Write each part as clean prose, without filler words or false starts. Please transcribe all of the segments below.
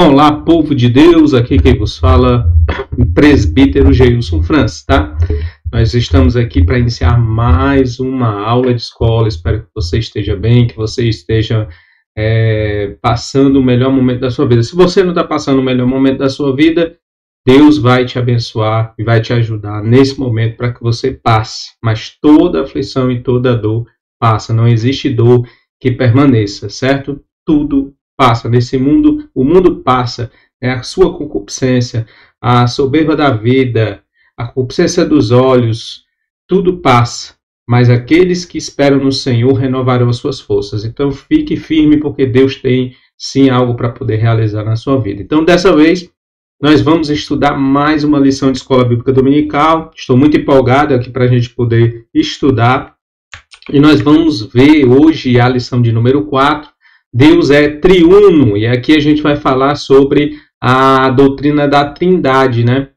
Olá, povo de Deus, aqui quem vos fala, presbítero Geilson Francis, tá? Nós estamos aqui para iniciar mais uma aula de escola. Espero que você esteja bem, que você esteja passando o melhor momento da sua vida. Se você não está passando o melhor momento da sua vida, Deus vai te abençoar e vai te ajudar nesse momento para que você passe. Mas toda aflição e toda dor passa, não existe dor que permaneça, certo? Tudo passa. Nesse mundo, o mundo passa. A sua concupiscência, a soberba da vida, a concupiscência dos olhos, tudo passa. Mas aqueles que esperam no Senhor renovarão as suas forças. Então fique firme, porque Deus tem sim algo para poder realizar na sua vida. Então dessa vez nós vamos estudar mais uma lição de Escola Bíblica Dominical. Estou muito empolgado aqui para a gente poder estudar. E nós vamos ver hoje a lição de número 4. Deus é triuno, e aqui a gente vai falar sobre a doutrina da Trindade, né?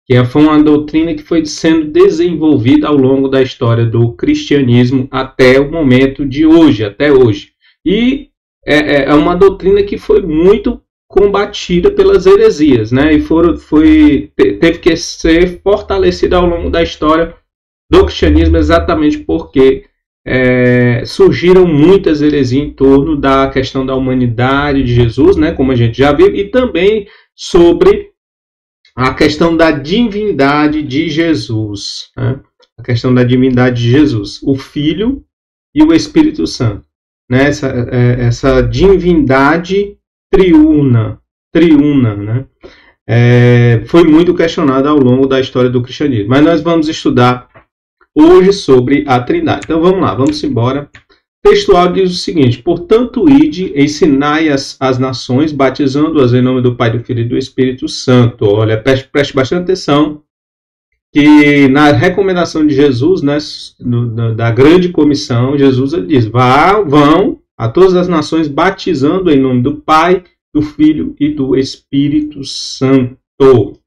Que foi uma doutrina que foi sendo desenvolvida ao longo da história do cristianismo até o momento de hoje, até hoje. E é uma doutrina que foi muito combatida pelas heresias, né? E teve que ser fortalecida ao longo da história do cristianismo, exatamente porque surgiram muitas heresias em torno da questão da humanidade de Jesus, né, como a gente já viu, e também sobre a questão da divindade de Jesus, né, a questão da divindade de Jesus, o Filho e o Espírito Santo, né, essa divindade triuna, né, foi muito questionada ao longo da história do cristianismo. Mas nós vamos estudar hoje sobre a Trindade. Então vamos lá, vamos embora. O textual diz o seguinte: portanto, ide, ensinai as nações, batizando-as em nome do Pai, do Filho e do Espírito Santo. Olha, preste bastante atenção que na recomendação de Jesus, né, da grande comissão, Jesus ele diz: vão a todas as nações, batizando em nome do Pai, do Filho e do Espírito Santo.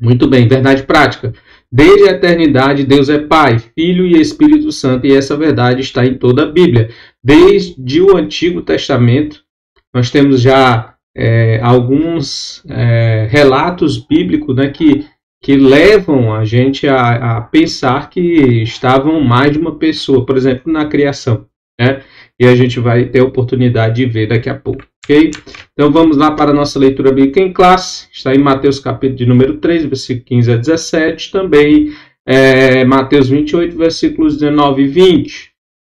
Muito bem, verdade prática. Desde a eternidade, Deus é Pai, Filho e Espírito Santo, e essa verdade está em toda a Bíblia. Desde o Antigo Testamento, nós temos já alguns relatos bíblicos, né, que levam a gente a pensar que estavam mais de uma pessoa, por exemplo, na criação, né? E a gente vai ter a oportunidade de ver daqui a pouco. Okay? Então vamos lá para a nossa leitura bíblica em classe. Está em Mateus capítulo de número 3, versículo 15 a 17. Também Mateus 28, versículos 19 e 20.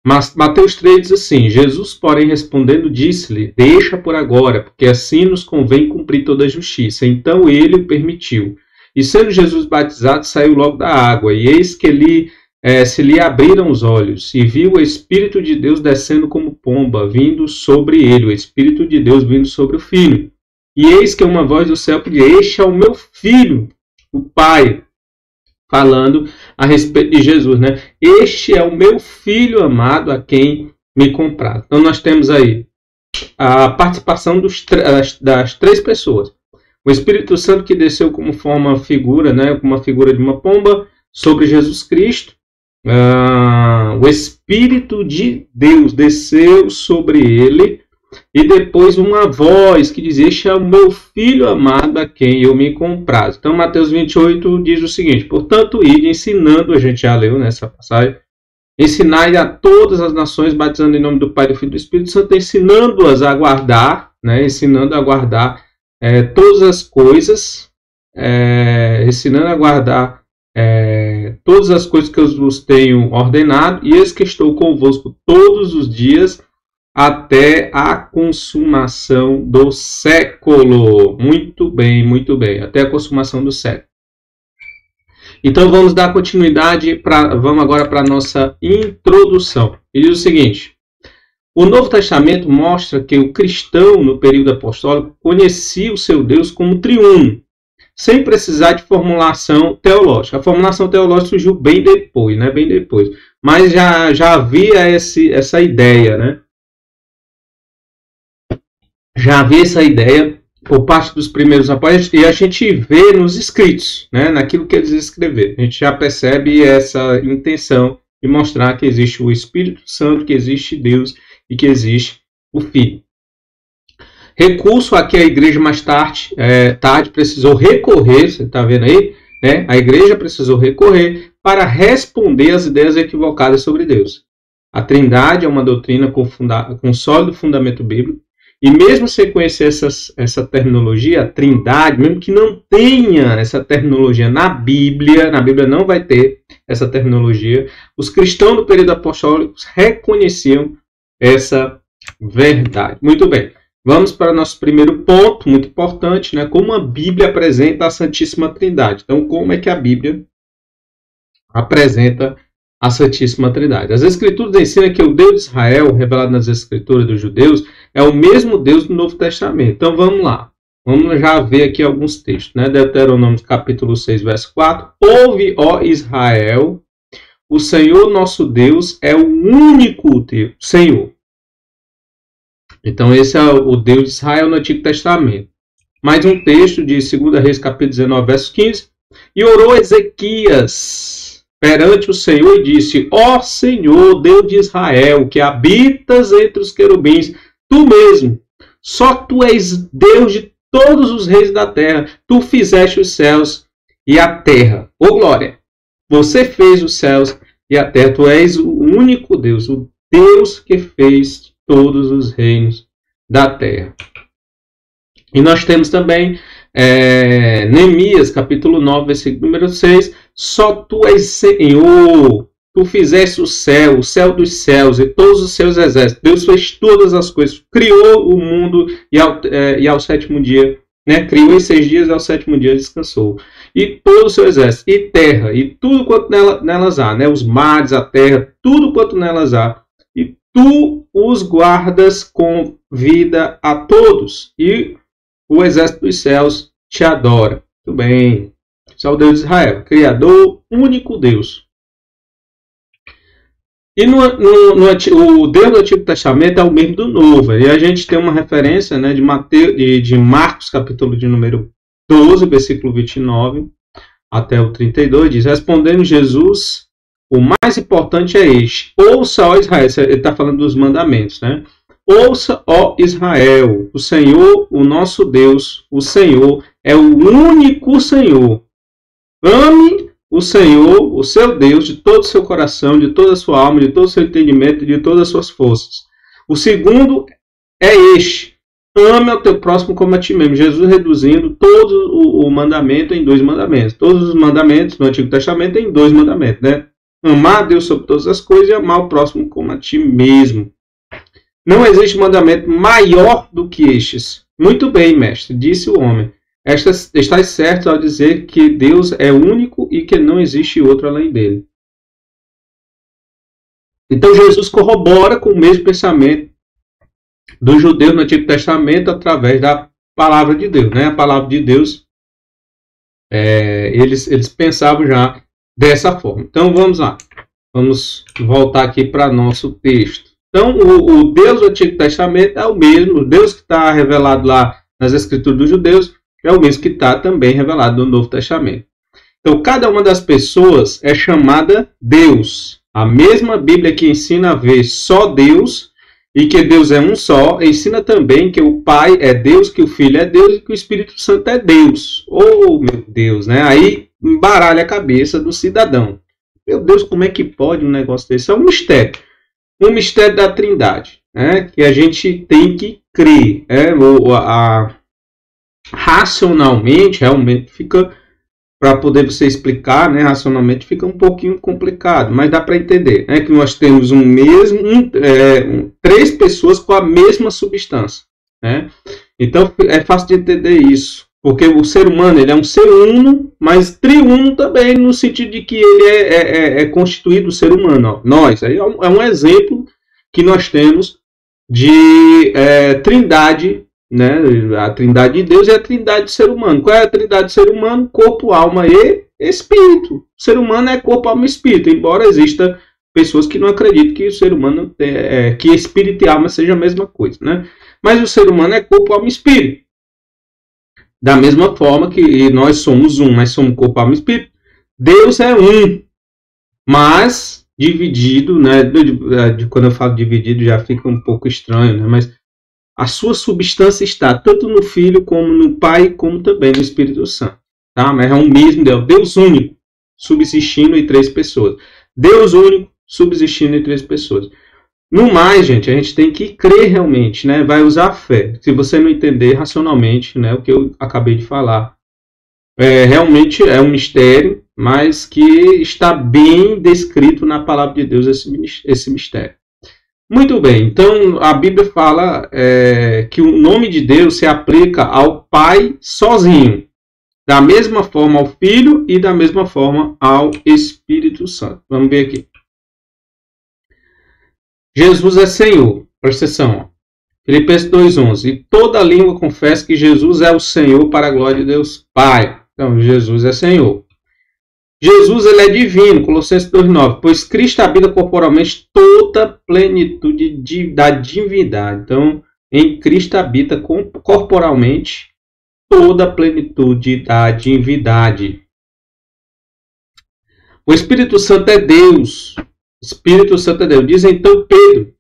Mas Mateus 3 diz assim: Jesus, porém, respondendo, disse-lhe: deixa por agora, porque assim nos convém cumprir toda a justiça. Então ele o permitiu. E sendo Jesus batizado, saiu logo da água. E eis que se lhe abriram os olhos, e viu o Espírito de Deus descendo como pomba, vindo sobre ele, o Espírito de Deus vindo sobre o Filho. E eis que uma voz do céu que diz: este é o meu Filho, o Pai, falando a respeito de Jesus, né? Este é o meu Filho amado, a quem me compraram. Então nós temos aí a participação das três pessoas. O Espírito Santo que desceu como figura, né? Como uma figura de uma pomba sobre Jesus Cristo. O Espírito de Deus desceu sobre ele, e depois uma voz que diz: este é o meu Filho amado, a quem eu me comprazo. Então Mateus 28 diz o seguinte: portanto, ide ensinando, a gente já leu nessa passagem, ensinai a todas as nações, batizando em nome do Pai, do Filho e do Espírito Santo, ensinando-as a guardar, né, ensinando a guardar todas as coisas, ensinando a guardar todas as coisas que eu vos tenho ordenado, e eis que estou convosco todos os dias até a consumação do século. Muito bem, até a consumação do século. Então vamos dar continuidade, vamos agora para a nossa introdução. Ele diz o seguinte: o Novo Testamento mostra que o cristão no período apostólico conhecia o seu Deus como triuno, sem precisar de formulação teológica. A formulação teológica surgiu bem depois, né? Bem depois. Mas já havia essa ideia, né? Já havia essa ideia por parte dos primeiros apóstolos, e a gente vê nos escritos, né? Naquilo que eles escreveram. A gente já percebe essa intenção de mostrar que existe o Espírito Santo, que existe Deus e que existe o Filho. recurso a que a igreja mais tarde precisou recorrer, você está vendo aí? Né? A igreja precisou recorrer para responder às ideias equivocadas sobre Deus. A Trindade é uma doutrina com sólido fundamento bíblico, e mesmo sem conhecer essa terminologia, a Trindade, mesmo que não tenha essa terminologia na Bíblia não vai ter essa terminologia, os cristãos do período apostólico reconheciam essa verdade. Muito bem, vamos para o nosso primeiro ponto, muito importante, né? Como a Bíblia apresenta a Santíssima Trindade. Então, como é que a Bíblia apresenta a Santíssima Trindade? As Escrituras ensinam que o Deus de Israel, revelado nas Escrituras dos judeus, é o mesmo Deus do Novo Testamento. Então vamos lá. Vamos já ver aqui alguns textos. Né? Deuteronômio capítulo 6, verso 4. Ouve, ó Israel, o Senhor nosso Deus é o único Senhor. Então esse é o Deus de Israel no Antigo Testamento. Mais um texto de 2 Reis capítulo 19, verso 15. E orou Ezequias perante o Senhor e disse: ó Senhor, Deus de Israel, que habitas entre os querubins, tu mesmo, só tu és Deus de todos os reis da terra, tu fizeste os céus e a terra. Ô glória! Você fez os céus e a terra, tu és o único Deus, o Deus que fez todos os reinos da terra. E nós temos também Neemias, capítulo 9, versículo número 6. Só tu és Senhor, tu fizeste o céu dos céus e todos os seus exércitos. Deus fez todas as coisas, criou o mundo e ao sétimo dia, né? Criou em 6 dias e ao sétimo dia descansou. E todo o seu exército, e terra, e tudo quanto nelas há, né? Os mares, a terra, tudo quanto nelas há. E tu os guardas com vida a todos. E o exército dos céus te adora. Muito bem. Esse é o Deus de Israel, Criador, único Deus. E o Deus do Antigo Testamento é o mesmo do Novo. E a gente tem uma referência, né, de Marcos, capítulo de número 12, versículo 29 até o 32, diz: respondendo Jesus, o mais importante é este: ouça, ó Israel. Ele está falando dos mandamentos, né? Ouça, ó Israel, o Senhor, o nosso Deus, o Senhor, é o único Senhor. Ame o Senhor, o seu Deus, de todo o seu coração, de toda a sua alma, de todo o seu entendimento e de todas as suas forças. O segundo é este: ame ao teu próximo como a ti mesmo. Jesus reduzindo todo o mandamento em 2 mandamentos. Todos os mandamentos no Antigo Testamento em 2 mandamentos, né? Amar a Deus sobre todas as coisas e amar o próximo como a ti mesmo. Não existe mandamento maior do que estes. Muito bem, mestre, disse o homem. Estás certo ao dizer que Deus é único e que não existe outro além dele. Então Jesus corrobora com o mesmo pensamento dos judeus no Antigo Testamento através da palavra de Deus, né? A palavra de Deus, eles pensavam já dessa forma. Então vamos lá. Vamos voltar aqui para nosso texto. Então o Deus do Antigo Testamento é o mesmo. O Deus que está revelado lá nas Escrituras dos judeus é o mesmo que está também revelado no Novo Testamento. Então, cada uma das pessoas é chamada Deus. A mesma Bíblia que ensina a ver só Deus e que Deus é um só, ensina também que o Pai é Deus, que o Filho é Deus e que o Espírito Santo é Deus. Oh, meu Deus, né? Aí embaralha a cabeça do cidadão. Meu Deus, como é que pode um negócio desse? É um mistério. Um mistério da Trindade, né? Que a gente tem que crer. Racionalmente, realmente fica, para poder você explicar, né, racionalmente fica um pouquinho complicado, mas dá para entender, né, que nós temos 3 pessoas com a mesma substância, né? Então é fácil de entender isso, porque o ser humano ele é um ser uno, mas triuno também, no sentido de que ele é constituído do ser humano. Ó. Nós, aí é um exemplo que nós temos de trindade, né? A trindade de Deus é a trindade do ser humano. Qual é a trindade do ser humano? Corpo, alma e espírito. O ser humano é corpo, alma e espírito, embora exista pessoas que não acreditam que o ser humano que espírito e alma seja a mesma coisa, né? Mas o ser humano é corpo, alma e espírito. Da mesma forma que nós somos um, mas somos corpo, alma e espírito, Deus é um, mas dividido, né? Quando eu falo dividido já fica um pouco estranho, né? Mas a sua substância está tanto no Filho, como no Pai, como também no Espírito Santo. Tá? Mas é um mesmo Deus, Deus único, subsistindo em 3 pessoas. Deus único, subsistindo em 3 pessoas. No mais, gente, a gente tem que crer realmente, né? Vai usar a fé. Se você não entender racionalmente, né, o que eu acabei de falar, realmente é um mistério, mas que está bem descrito na palavra de Deus esse mistério. Muito bem, então a Bíblia fala que o nome de Deus se aplica ao Pai sozinho, da mesma forma ao Filho e da mesma forma ao Espírito Santo. Vamos ver aqui. Jesus é Senhor. Presta atenção. Filipenses 2,11. E toda língua confessa que Jesus é o Senhor para a glória de Deus Pai. Então, Jesus é Senhor. Jesus, ele é divino. Colossenses 2,9. Pois Cristo habita corporalmente toda a plenitude da divindade. Então, em Cristo habita corporalmente toda a plenitude da divindade. O Espírito Santo é Deus. Espírito Santo é Deus. Diz então Pedro: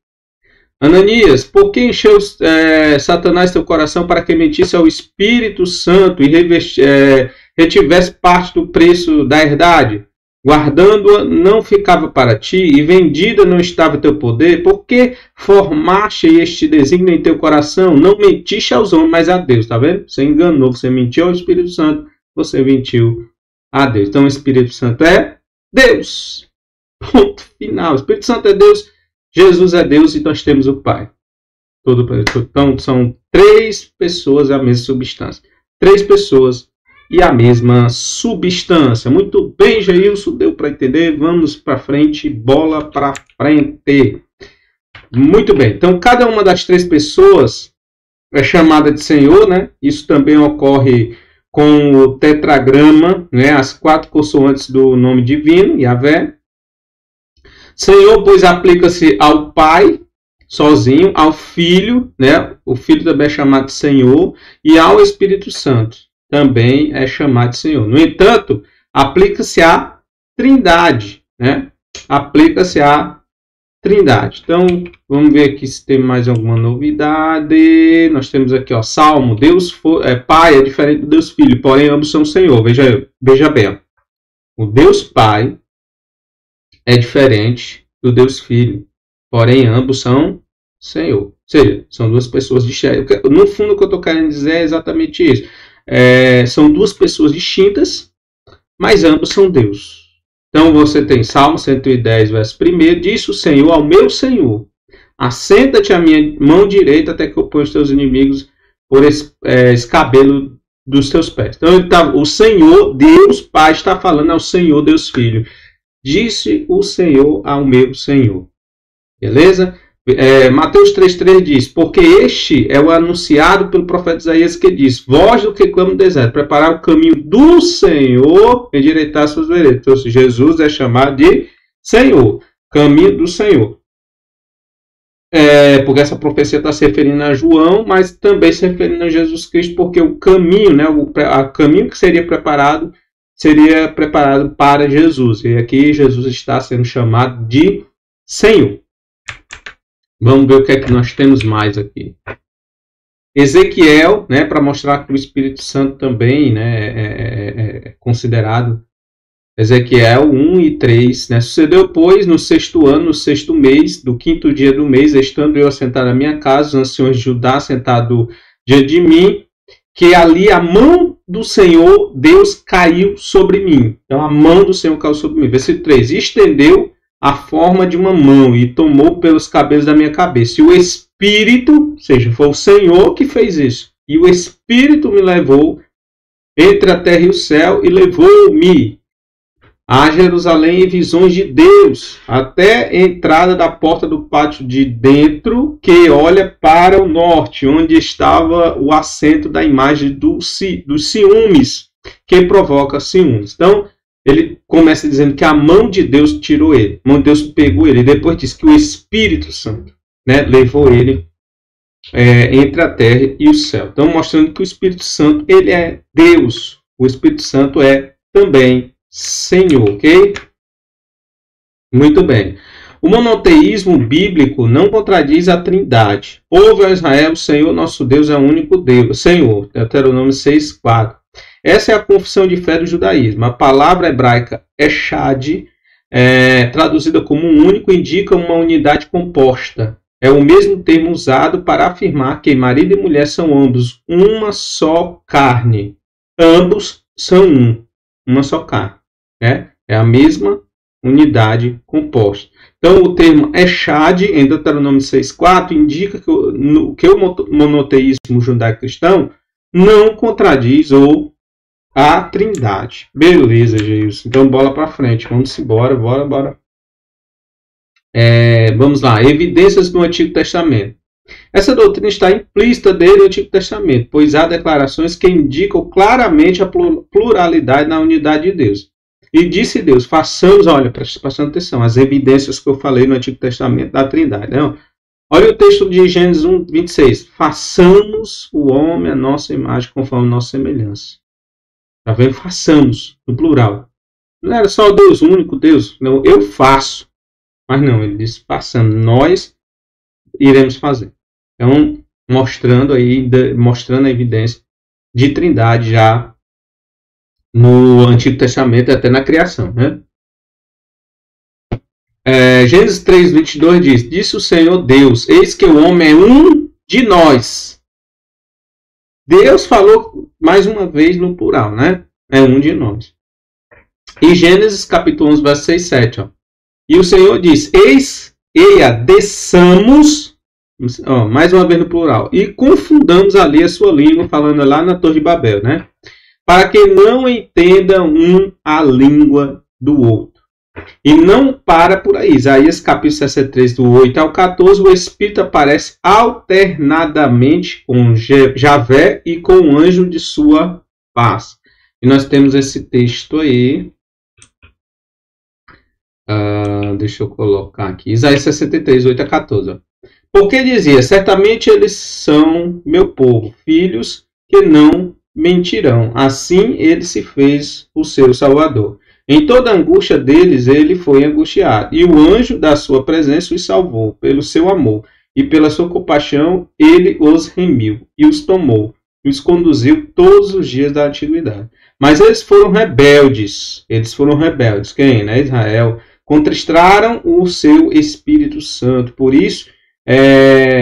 Ananias, por que encheu Satanás teu coração para que mentisse ao Espírito Santo e retivesse parte do preço da herdade? Guardando-a não ficava para ti, e vendida não estava teu poder? Por que formaste este desígnio em teu coração? Não mentiste aos homens, mas a Deus. Está vendo? Você enganou, você mentiu ao Espírito Santo, você mentiu a Deus. Então o Espírito Santo é Deus. Ponto final. O Espírito Santo é Deus, Jesus é Deus e nós temos o Pai. Então são 3 pessoas e a mesma substância. 3 pessoas e a mesma substância. Muito bem, Jailson, deu para entender? Vamos para frente, bola para frente. Muito bem. Então cada uma das 3 pessoas é chamada de Senhor, né? Isso também ocorre com o tetragrama, né? As 4 consoantes do nome divino, Yahvé. Senhor, pois, aplica-se ao Pai, sozinho, ao Filho, né? O Filho também é chamado de Senhor, e ao Espírito Santo, também é chamado de Senhor. No entanto, aplica-se à Trindade, né? Aplica-se à Trindade. Então, vamos ver aqui se tem mais alguma novidade. Nós temos aqui, ó, Salmo, Deus Pai é diferente do Deus Filho, porém ambos são Senhor. Veja bem, ó. O Deus Pai é diferente do Deus Filho, porém ambos são Senhor. Ou seja, são 2 pessoas distintas. No fundo, o que eu estou querendo dizer é exatamente isso. São 2 pessoas distintas, mas ambos são Deus. Então você tem Salmo 110, verso 1, diz o Senhor ao meu Senhor: assenta-te à minha mão direita até que eu ponha os teus inimigos por escabelo dos teus pés. Então o Senhor, Deus Pai, está falando ao Senhor, Deus Filho. Disse o Senhor ao meu Senhor. Beleza? Mateus 3,3 diz: porque este é o anunciado pelo profeta Isaías, que diz: voz do que clama no deserto, preparar o caminho do Senhor, endireitar suas veredas. Então, Jesus é chamado de Senhor, caminho do Senhor. Porque essa profecia está se referindo a João, mas também se referindo a Jesus Cristo, porque o caminho, né, o caminho que seria preparado para Jesus. E aqui Jesus está sendo chamado de Senhor. Vamos ver o que é que nós temos mais aqui. Ezequiel, né, para mostrar que o Espírito Santo também, né, é considerado. Ezequiel 1 e 3. Né? Sucedeu, pois, no 6º ano, no 6º mês, do 5º dia do mês, estando eu assentado na minha casa, os anciões de Judá sentado diante de mim, que ali a mão do Senhor, Deus, caiu sobre mim. Então, a mão do Senhor caiu sobre mim. Versículo 3. Estendeu a forma de uma mão e tomou pelos cabelos da minha cabeça. E o Espírito, ou seja, foi o Senhor que fez isso. E o Espírito me levou entre a terra e o céu e levou-me a Jerusalém em visões de Deus, até a entrada da porta do pátio de dentro, que olha para o norte, onde estava o assento da imagem dos ciúmes, que provoca ciúmes. Então, ele começa dizendo que a mão de Deus tirou ele, a mão de Deus pegou ele, e depois diz que o Espírito Santo, né, levou ele entre a terra e o céu. Então, mostrando que o Espírito Santo, ele é Deus, o Espírito Santo é também Senhor, ok? Muito bem. O monoteísmo bíblico não contradiz a Trindade. Ouve, ó Israel, o Senhor nosso Deus é o único Deus. Senhor, Deuteronômio 6:4. Essa é a confissão de fé do judaísmo. A palavra hebraica echad, traduzida como um único, indica uma unidade composta. É o mesmo termo usado para afirmar que marido e mulher são ambos uma só carne. Ambos são uma só carne. É a mesma unidade composta. Então, o termo echad, em Deuteronômio 6:4, indica que o monoteísmo judaico-cristão não contradiz a Trindade. Beleza, Geilson. Então, bola para frente. Vamos embora, bora. Vamos lá. Evidências do Antigo Testamento. Essa doutrina está implícita desde o Antigo Testamento, pois há declarações que indicam claramente a pluralidade na unidade de Deus. E disse Deus, façamos, olha, prestando atenção, as evidências que eu falei no Antigo Testamento da Trindade. Não? Olha o texto de Gênesis 1:26. Façamos o homem a nossa imagem conforme a nossa semelhança. Está vendo? Façamos, no plural. Não era só Deus, o único Deus. Não, eu faço. Mas não, ele disse façamos. Nós iremos fazer. Então, mostrando a evidência de Trindade já no Antigo Testamento, até na criação, né? Gênesis 3:22 diz: disse o Senhor Deus, eis que o homem é um de nós. Deus falou mais uma vez no plural, né? É um de nós. E Gênesis capítulo 11, verso 6 e 7. Ó. E o Senhor diz: eia, desçamos, mais uma vez no plural, e confundamos ali a sua língua, falando lá na Torre de Babel, né? Para que não entendam um a língua do outro. E não para por aí. Isaías capítulo 63, do 8 ao 14, o Espírito aparece alternadamente com Javé e com o anjo de sua paz. E nós temos esse texto aí. Deixa eu colocar aqui. Isaías 63, 8 a 14. Ó. Porque dizia, certamente eles são meu povo, filhos que não mentirão. Assim ele se fez o seu Salvador. Em toda a angústia deles ele foi angustiado. E o anjo da sua presença os salvou. Pelo seu amor e pela sua compaixão ele os remiu e os tomou. E os conduziu todos os dias da antiguidade. Mas eles foram rebeldes. Quem? Né? Israel. Contristaram o seu Espírito Santo. Por isso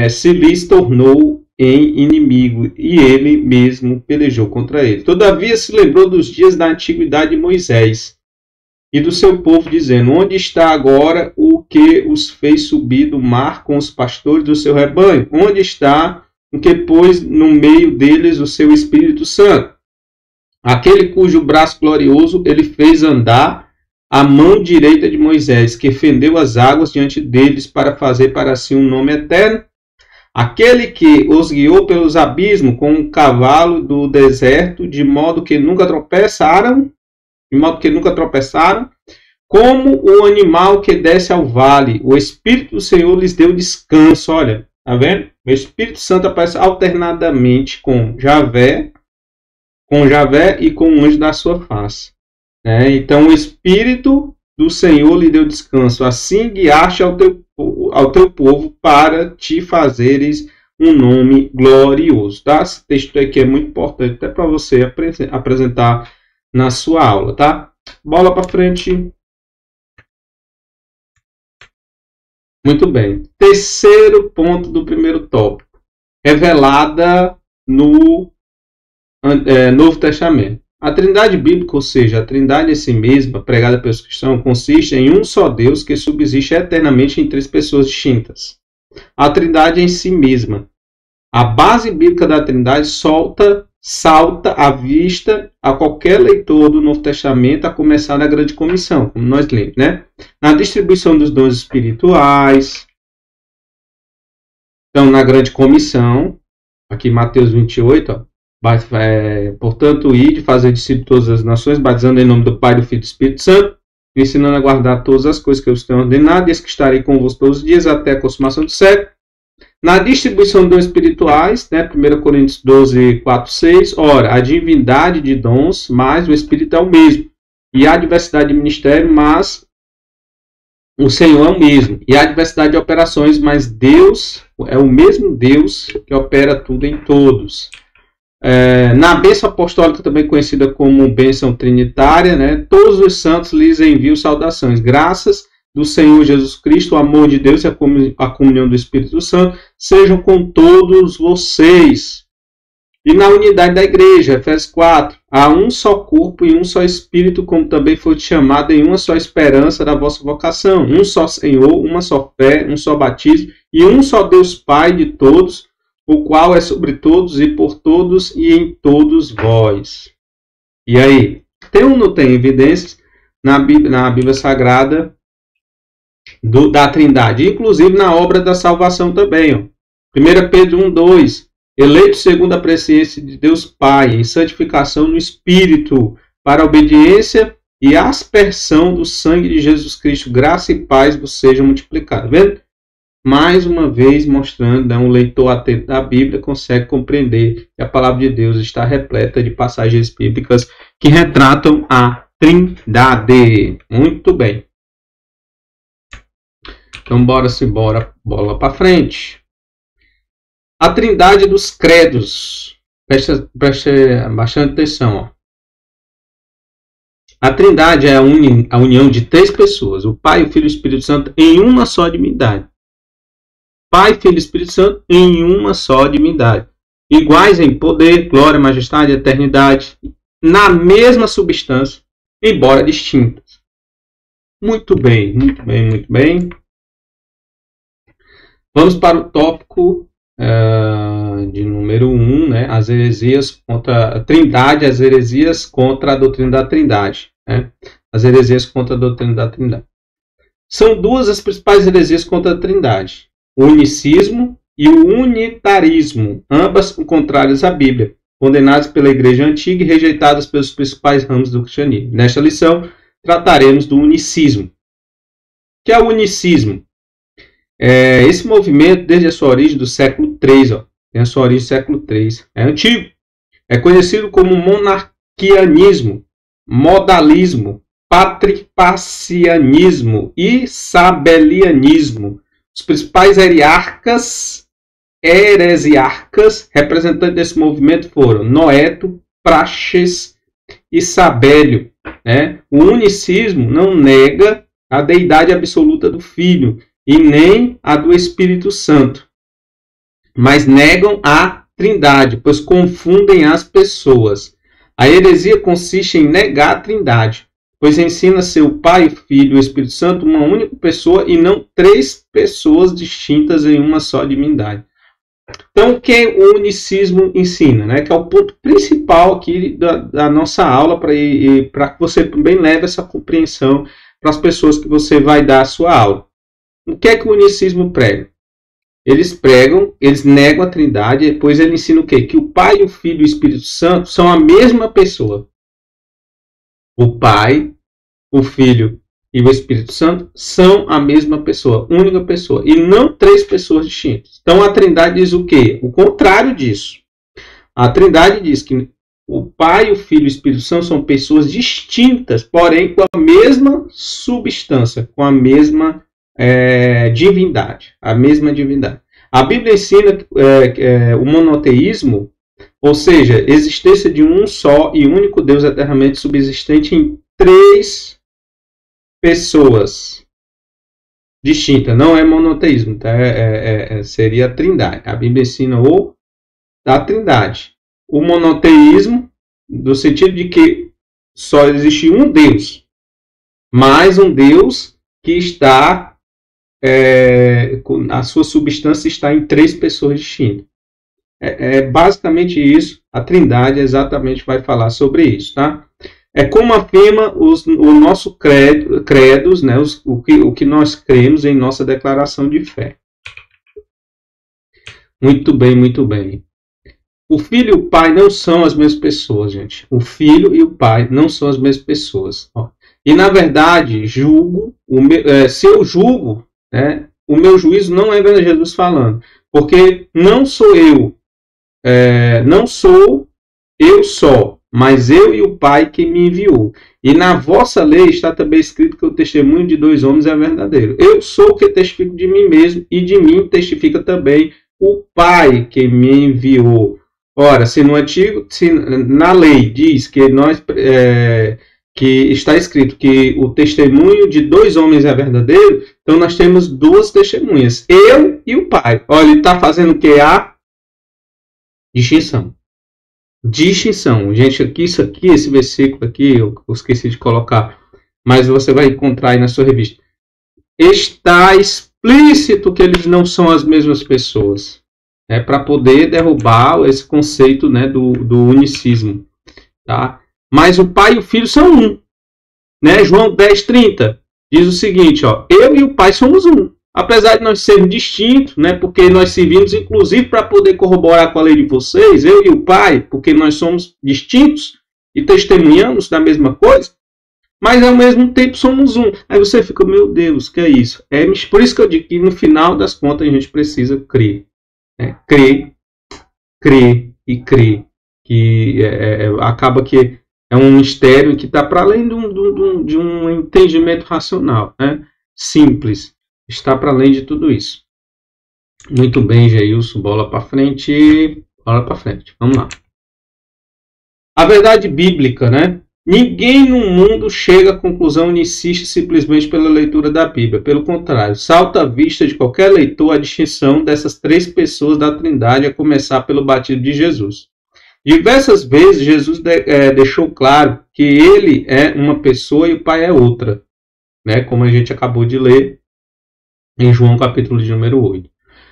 se lhes tornou em inimigo, e ele mesmo pelejou contra ele. Todavia se lembrou dos dias da antiguidade de Moisés e do seu povo, dizendo, onde está agora o que os fez subir do mar com os pastores do seu rebanho? Onde está o que pôs no meio deles o seu Espírito Santo? Aquele cujo braço glorioso ele fez andar a mão direita de Moisés, que fendeu as águas diante deles para fazer para si um nome eterno? Aquele que os guiou pelos abismos com um cavalo do deserto, de modo que nunca tropeçaram, como o animal que desce ao vale. O Espírito do Senhor lhes deu descanso. Olha, tá vendo? O Espírito Santo aparece alternadamente com Javé e com o anjo da sua face. Então o Espírito do Senhor lhe deu descanso. Assim guiaste ao teu povo para te fazeres um nome glorioso. Tá? Esse texto aqui é muito importante até para você apresentar na sua aula. Tá? Bola para frente. Muito bem. Terceiro ponto do primeiro tópico. Revelada no Novo Testamento. A Trindade bíblica, ou seja, a Trindade em si mesma, pregada pelos cristãos, consiste em um só Deus que subsiste eternamente em três pessoas distintas. A Trindade em si mesma. A base bíblica da Trindade salta à vista a qualquer leitor do Novo Testamento, a começar na Grande Comissão, como nós lemos, né? Na distribuição dos dons espirituais. Então, na Grande Comissão, aqui Mateus 28, ó. Portanto, ide, fazer discípulos de todas as nações, batizando em nome do Pai, do Filho e do Espírito Santo, ensinando a guardar todas as coisas que eu os tenho ordenado, e eis que estarei convosco todos os dias até a consumação do século. Na distribuição de dons espirituais, né, 1 Coríntios 12, 4, 6, ora, a divindade de dons, mas o Espírito é o mesmo. E há diversidade de ministério, mas o Senhor é o mesmo. E há diversidade de operações, mas Deus é o mesmo Deus que opera tudo em todos. Na bênção apostólica, também conhecida como bênção trinitária, né, todos os santos lhes enviam saudações. Graças do Senhor Jesus Cristo, o amor de Deus e a comunhão do Espírito Santo sejam com todos vocês. E na unidade da igreja, Efésios 4, há um só corpo e um só Espírito, como também foi chamado em uma só esperança da vossa vocação. Um só Senhor, uma só fé, um só batismo e um só Deus Pai de todos, o qual é sobre todos e por todos e em todos vós. E aí, tem ou não tem evidências na Bíblia Sagrada da Trindade? Inclusive na obra da salvação também. Ó. 1 Pedro 1,2. Eleito segundo a presciência de Deus Pai, em santificação no Espírito, para a obediência e aspersão do sangue de Jesus Cristo, graça e paz vos sejam multiplicadas. Vendo? Mais uma vez mostrando, um leitor atento da Bíblia consegue compreender que a palavra de Deus está repleta de passagens bíblicas que retratam a Trindade. Muito bem. Então, bora bola para frente. A Trindade dos credos. Preste bastante atenção. Ó. A Trindade é a união de três pessoas, o Pai, o Filho e o Espírito Santo, em uma só divindade. Pai, Filho e Espírito Santo em uma só divindade. Iguais em poder, glória, majestade e eternidade, na mesma substância, embora distintas. Muito bem, muito bem, muito bem. Vamos para o tópico de número 1, né? As heresias contra a Trindade, as heresias contra a doutrina da Trindade. Né? As heresias contra a doutrina da Trindade. São duas as principais heresias contra a Trindade. O unicismo e o unitarismo, ambas contrárias à Bíblia, condenadas pela Igreja Antiga e rejeitadas pelos principais ramos do cristianismo. Nesta lição, trataremos do unicismo. O que é o unicismo? Esse movimento, desde a sua origem do século III, tem a sua origem do século III, é antigo. É conhecido como monarquianismo, modalismo, patripacianismo e sabelianismo. Os principais heresiarcas representantes desse movimento foram Noeto, Praxedes e Sabélio. Né? O unicismo não nega a deidade absoluta do Filho e nem a do Espírito Santo, mas negam a Trindade, pois confundem as pessoas. A heresia consiste em negar a Trindade, pois ensina ser o Pai, o Filho e o Espírito Santo uma única pessoa e não três pessoas distintas em uma só divindade. Então, o que o unicismo ensina? Né? Que é o ponto principal aqui da nossa aula, para que você também leve essa compreensão para as pessoas que você vai dar a sua aula. O que é que o unicismo prega? Eles negam a Trindade, e depois ele ensina o quê? Que o Pai, o Filho e o Espírito Santo são a mesma pessoa. O Pai, o Filho e o Espírito Santo são a mesma pessoa, única pessoa, e não três pessoas distintas. Então a Trindade diz o quê? O contrário disso. A Trindade diz que o Pai, o Filho e o Espírito Santo são pessoas distintas, porém com a mesma substância, com a mesma divindade. A mesma divindade. A Bíblia ensina o monoteísmo, ou seja, a existência de um só e único Deus eternamente subsistente em três pessoas distintas. Não é monoteísmo, tá? Seria a Trindade. A Bíblia ensina a Trindade. O monoteísmo, no sentido de que só existe um Deus, mas um Deus que está, a sua substância está em três pessoas distintas. Basicamente isso. A Trindade exatamente vai falar sobre isso, tá? Como afirma o nosso credos, né? O que nós cremos em nossa declaração de fé. Muito bem, muito bem. O Filho e o Pai não são as mesmas pessoas, gente. O Filho e o Pai não são as mesmas pessoas. Ó. E, na verdade, se eu julgo, né, o meu juízo não é vendo Jesus falando. Porque não sou eu. Não sou eu só. mas eu e o Pai que me enviou. E na vossa lei está também escrito que o testemunho de 2 homens é verdadeiro. Eu sou o que testifico de mim mesmo, e de mim testifica também o Pai que me enviou. Ora, se na lei diz que que está escrito que o testemunho de 2 homens é verdadeiro, então nós temos 2 testemunhas, eu e o Pai. Olha, ele está fazendo o que? A distinção. Distinção. Gente, esse versículo aqui, eu esqueci de colocar, mas você vai encontrar aí na sua revista. Está explícito que eles não são as mesmas pessoas. Para poder derrubar esse conceito, né, do unicismo. Tá? Mas o Pai e o Filho são um. Né? João 10:30 diz o seguinte, ó, eu e o Pai somos um. Apesar de nós sermos distintos, né, porque nós servimos inclusive para poder corroborar com a lei de vocês, eu e o Pai, porque nós somos distintos e testemunhamos da mesma coisa, mas ao mesmo tempo somos um. Aí você fica, meu Deus, que é isso? Por isso que eu digo que no final das contas a gente precisa crer. Né? Crer e crer. Que acaba que é um mistério que está para além de um entendimento racional, né? Simples. Está para além de tudo isso. Muito bem, Geilson. Bola para frente. Bola para frente. Vamos lá. A verdade bíblica, né? Ninguém no mundo chega à conclusão unicista simplesmente pela leitura da Bíblia. Pelo contrário, salta à vista de qualquer leitor a distinção dessas 3 pessoas da Trindade, a começar pelo batismo de Jesus. Diversas vezes Jesus deixou claro que ele é uma pessoa e o Pai é outra, né? Como a gente acabou de ler em João capítulo de número 8.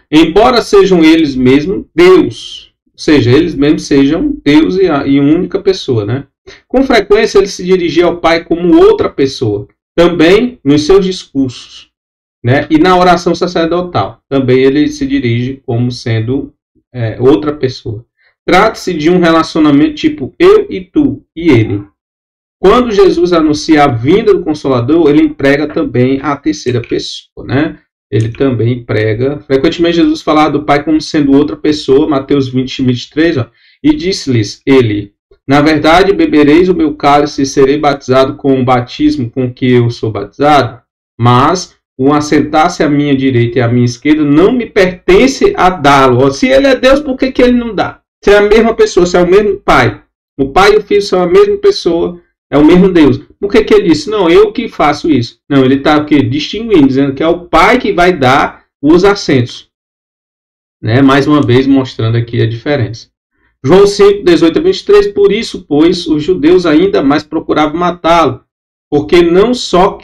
Embora sejam eles mesmos Deus, ou seja, eles mesmos sejam Deus e única pessoa, né? Com frequência ele se dirigia ao Pai como outra pessoa, também nos seus discursos, né? E na oração sacerdotal, também ele se dirige como sendo outra pessoa. Trata-se de um relacionamento tipo eu e tu e ele. Quando Jesus anuncia a vinda do Consolador, ele emprega também a terceira pessoa, né? Ele também emprega. Frequentemente Jesus falava do Pai como sendo outra pessoa, Mateus 20:23, ó, e disse-lhes ele: na verdade, bebereis o meu cálice e serei batizado com o batismo com que eu sou batizado, mas o assentar-se à minha direita e à minha esquerda não me pertence a dá-lo. Se ele é Deus, por que ele não dá? Se é a mesma pessoa, se é o mesmo Pai. O Pai e o Filho são a mesma pessoa, é o mesmo Deus. Por que ele disse? Não, eu que faço isso. Não, ele está distinguindo, dizendo que é o Pai que vai dar os assentos. Né? Mais uma vez mostrando aqui a diferença. João 5:18-23, por isso, pois, os judeus ainda mais procuravam matá-lo, porque não só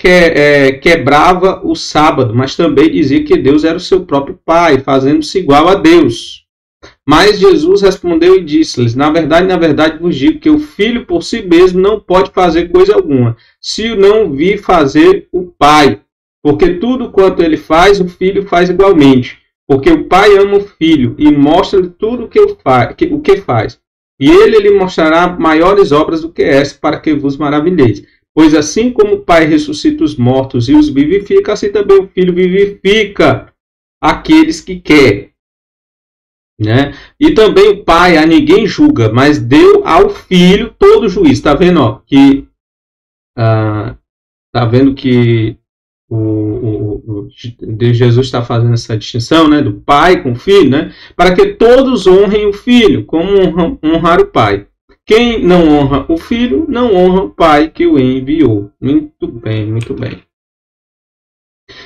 quebrava o sábado, mas também dizia que Deus era o seu próprio Pai, fazendo-se igual a Deus. Mas Jesus respondeu e disse-lhes: na verdade vos digo que o Filho por si mesmo não pode fazer coisa alguma, se não vir fazer o Pai. Porque tudo quanto ele faz, o Filho faz igualmente. Porque o Pai ama o Filho e mostra-lhe tudo o que faz. E ele lhe mostrará maiores obras do que essa, para que vos maravilheis. Pois assim como o Pai ressuscita os mortos e os vivifica, assim também o Filho vivifica aqueles que quer. Né? E também o Pai a ninguém julga, mas deu ao Filho todo o juízo. Está vendo? Ó, que Jesus está fazendo essa distinção, né, do Pai com o Filho, né, para que todos honrem o Filho, como honrar o Pai. Quem não honra o Filho, não honra o Pai que o enviou. Muito bem, muito bem.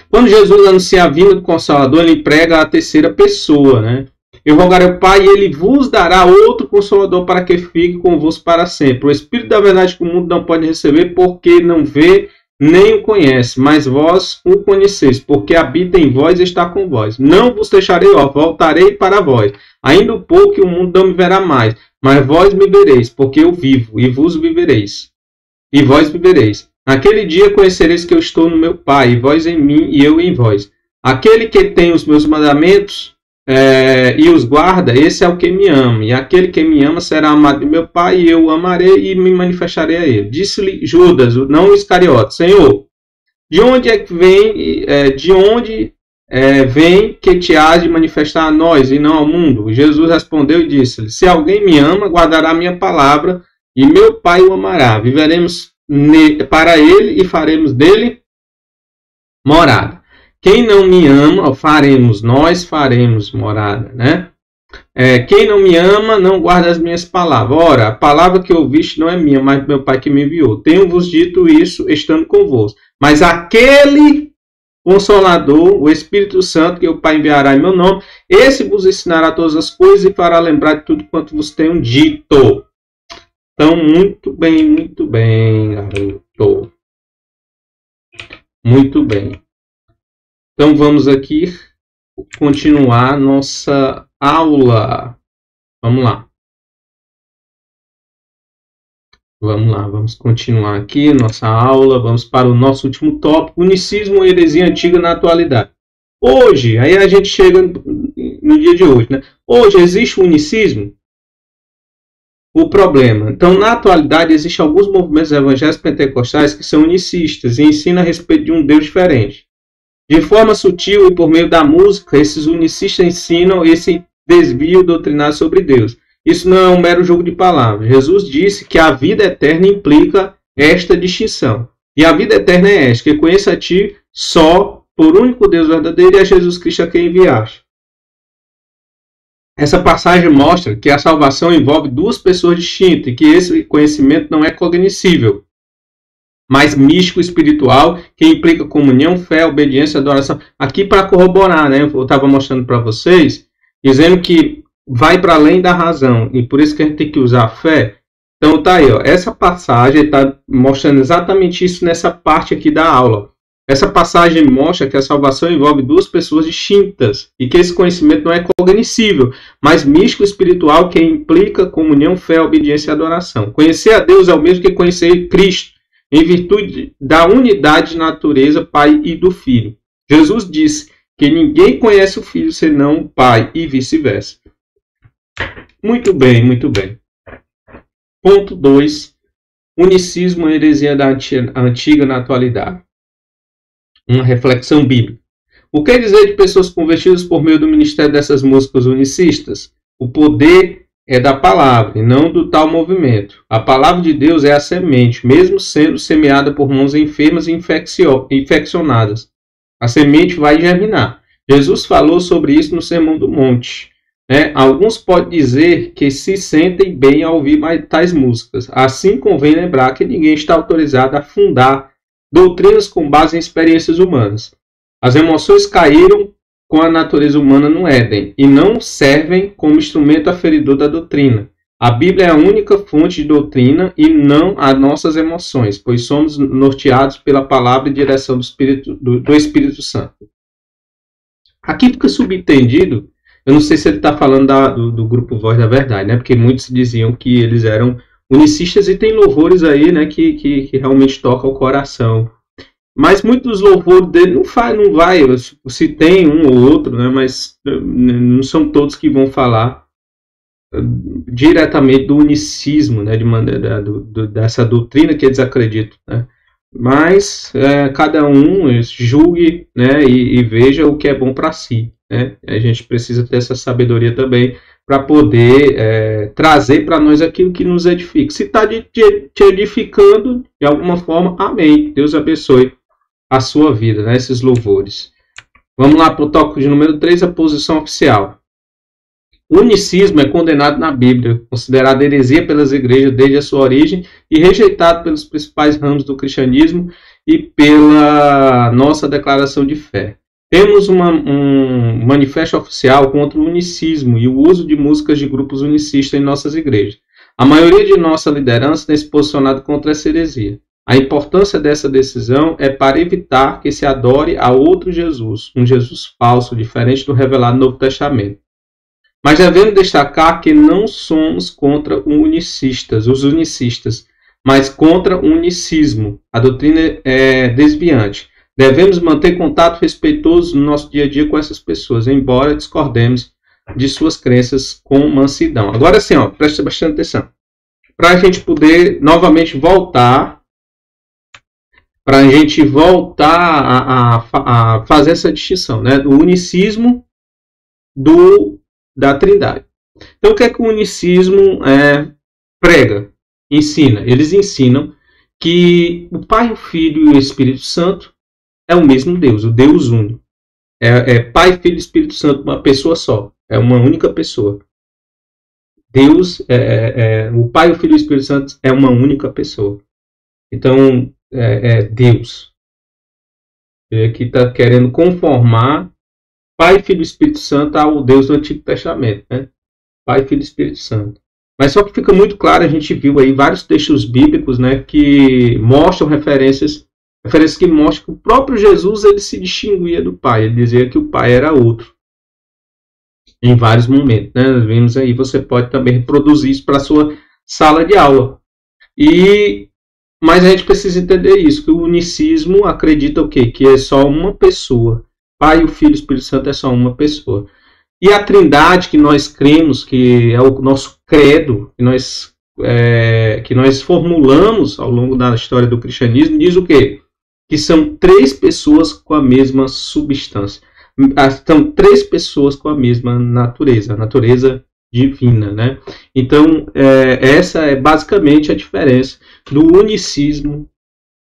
Quando Jesus anuncia a vinda do Consolador, ele emprega a terceira pessoa, né? Eu rogarei ao Pai e ele vos dará outro Consolador para que fique convosco para sempre. O Espírito da verdade que o mundo não pode receber, porque não vê nem o conhece, mas vós o conheceis, porque habita em vós e está com vós. Não vos deixarei, voltarei para vós. Ainda um pouco o mundo não me verá mais, mas vós me vereis, porque eu vivo, e vos vivereis. E vós vivereis. Naquele dia conhecereis que eu estou no meu Pai, e vós em mim, e eu em vós. Aquele que tem os meus mandamentos e os guarda, esse é o que me ama. E aquele que me ama será amado de meu Pai, e eu o amarei e me manifestarei a ele. Disse-lhe Judas, não Iscariote: Senhor, de onde é que vem que te hás de manifestar a nós e não ao mundo? Jesus respondeu e disse-lhe: se alguém me ama, guardará a minha palavra, e meu Pai o amará. Viveremos para ele e faremos dele morada. Quem não me ama, nós faremos morada, né? Quem não me ama, não guarda as minhas palavras. Ora, a palavra que ouviste não é minha, mas meu Pai que me enviou. Tenho-vos dito isso, estando convosco. Mas aquele Consolador, o Espírito Santo, que o Pai enviará em meu nome, esse vos ensinará todas as coisas e fará lembrar de tudo quanto vos tenho dito. Então, muito bem, garoto. Muito bem. Então, vamos aqui continuar nossa aula. Vamos lá. Vamos continuar aqui nossa aula, vamos para o nosso último tópico, unicismo ou heresia antiga na atualidade. Hoje, aí a gente chega no dia de hoje, né? Hoje existe o unicismo? O problema. Então, na atualidade, existem alguns movimentos evangélicos pentecostais que são unicistas e ensinam a respeito de um Deus diferente. De forma sutil e por meio da música, esses unicistas ensinam esse desvio doutrinário sobre Deus. Isso não é um mero jogo de palavras. Jesus disse que a vida eterna implica esta distinção. E a vida eterna é esta, que conheça a ti só por único Deus verdadeiro e a Jesus Cristo a quem enviaste. Essa passagem mostra que a salvação envolve duas pessoas distintas e que esse conhecimento não é cognoscível, mas místico espiritual, que implica comunhão, fé, obediência, adoração. Aqui para corroborar, né? Eu estava mostrando para vocês, dizendo que vai para além da razão, e por isso que a gente tem que usar a fé. Então tá aí, ó, essa passagem está mostrando exatamente isso nessa parte aqui da aula. Essa passagem mostra que a salvação envolve duas pessoas distintas, e que esse conhecimento não é cognoscível, mas místico espiritual, que implica comunhão, fé, obediência e adoração. Conhecer a Deus é o mesmo que conhecer Cristo, em virtude da unidade de natureza, Pai e do Filho. Jesus disse que ninguém conhece o Filho senão o Pai, e vice-versa. Muito bem, muito bem. Ponto 2. Unicismo e heresia da antiga na atualidade. Uma reflexão bíblica. O que dizer de pessoas convertidas por meio do ministério dessas músicas unicistas? O poder é da palavra e não do tal movimento. A palavra de Deus é a semente, mesmo sendo semeada por mãos enfermas e infeccionadas. A semente vai germinar. Jesus falou sobre isso no Sermão do Monte. Alguns podem dizer que se sentem bem ao ouvir tais músicas. Assim, convém lembrar que ninguém está autorizado a fundar doutrinas com base em experiências humanas. As emoções caíram com a natureza humana no Éden e não servem como instrumento aferidor da doutrina. A Bíblia é a única fonte de doutrina e não as nossas emoções, pois somos norteados pela palavra e direção do Espírito Santo. Aqui fica subentendido. Eu não sei se ele está falando do grupo Voz da Verdade, né? Porque muitos diziam que eles eram unicistas e tem louvores aí, né? Que realmente tocam o coração. Mas muitos dos louvores dele não vai. Se tem um ou outro, né? Mas não são todos que vão falar diretamente do unicismo, né? Dessa doutrina que eles acreditam, né? Mas cada um julgue, né? E veja o que é bom para si. Né? A gente precisa ter essa sabedoria também para poder trazer para nós aquilo que nos edifica. Se está te edificando de alguma forma, amém. Deus abençoe a sua vida, né? Esses louvores. Vamos lá para o tópico de número 3, a posição oficial. O unicismo é condenado na Bíblia, considerado heresia pelas igrejas desde a sua origem e rejeitado pelos principais ramos do cristianismo e pela nossa declaração de fé. Temos um manifesto oficial contra o unicismo e o uso de músicas de grupos unicistas em nossas igrejas. A maioria de nossa liderança tem se posicionado contra essa heresia. A importância dessa decisão é para evitar que se adore a outro Jesus, um Jesus falso, diferente do revelado no Novo Testamento. Mas devemos destacar que não somos contra os unicistas, mas contra o unicismo. A doutrina é desviante. Devemos manter contato respeitoso no nosso dia a dia com essas pessoas, embora discordemos de suas crenças com mansidão. Agora sim, preste bastante atenção. Para a gente poder novamente voltar, a fazer essa distinção, né, do unicismo da Trindade. Então, o que é que o unicismo prega? ensina? Eles ensinam que o Pai, o Filho e o Espírito Santo é o mesmo Deus, o Deus único. Pai, Filho e Espírito Santo, uma pessoa só. É uma única pessoa. Deus, o Pai, o Filho e o Espírito Santo é uma única pessoa. Então, Deus. Ele aqui está querendo conformar Pai, Filho e Espírito Santo ao Deus do Antigo Testamento, né? Pai, Filho e Espírito Santo. Mas só que fica muito claro, a gente viu aí vários textos bíblicos, né, que mostram referências que mostram que o próprio Jesus ele se distinguia do Pai. Ele dizia que o Pai era outro. Em vários momentos, né? Nós vimos aí, você pode também reproduzir isso para a sua sala de aula. Mas a gente precisa entender isso, que o unicismo acredita o quê? Que é só uma pessoa. Pai, o Filho e o Espírito Santo é só uma pessoa. E a Trindade que nós cremos, que é o nosso credo, que nós formulamos ao longo da história do cristianismo, diz o quê? Que são 3 pessoas com a mesma substância. São 3 pessoas com a mesma natureza, a natureza divina, né? Então, essa é basicamente a diferença do unicismo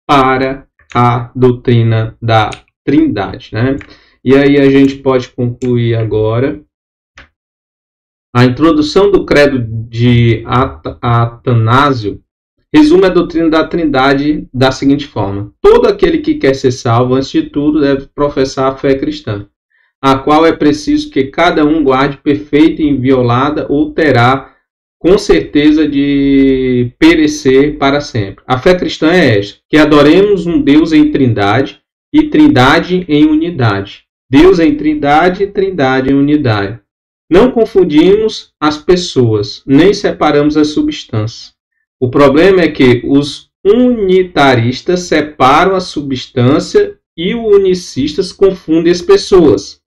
para a doutrina da Trindade, né? E aí a gente pode concluir agora a introdução do credo de Atanásio. Resume a doutrina da Trindade da seguinte forma: todo aquele que quer ser salvo, antes de tudo, deve professar a fé cristã, a qual é preciso que cada um guarde perfeita e inviolada, ou terá com certeza de perecer para sempre. A fé cristã é esta: que adoremos um Deus em Trindade e Trindade em unidade. Deus em Trindade e Trindade em unidade. Não confundimos as pessoas, nem separamos as substâncias. O problema é que os unitaristas separam a substância e os unicistas confundem as pessoas,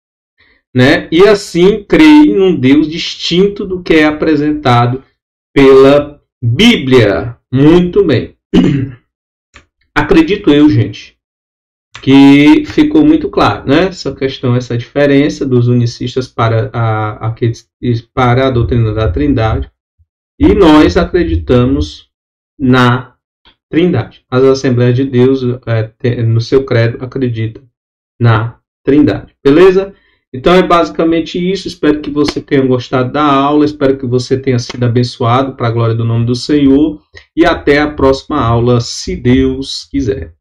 né? E assim creem num Deus distinto do que é apresentado pela Bíblia. Muito bem. Acredito eu, gente, que ficou muito claro, né? Essa questão, essa diferença dos unicistas para a doutrina da Trindade. E nós acreditamos na Trindade. As Assembleias de Deus, no seu credo, acreditam na Trindade. Beleza? Então é basicamente isso. Espero que você tenha gostado da aula. Espero que você tenha sido abençoado para a glória do nome do Senhor. E até a próxima aula, se Deus quiser.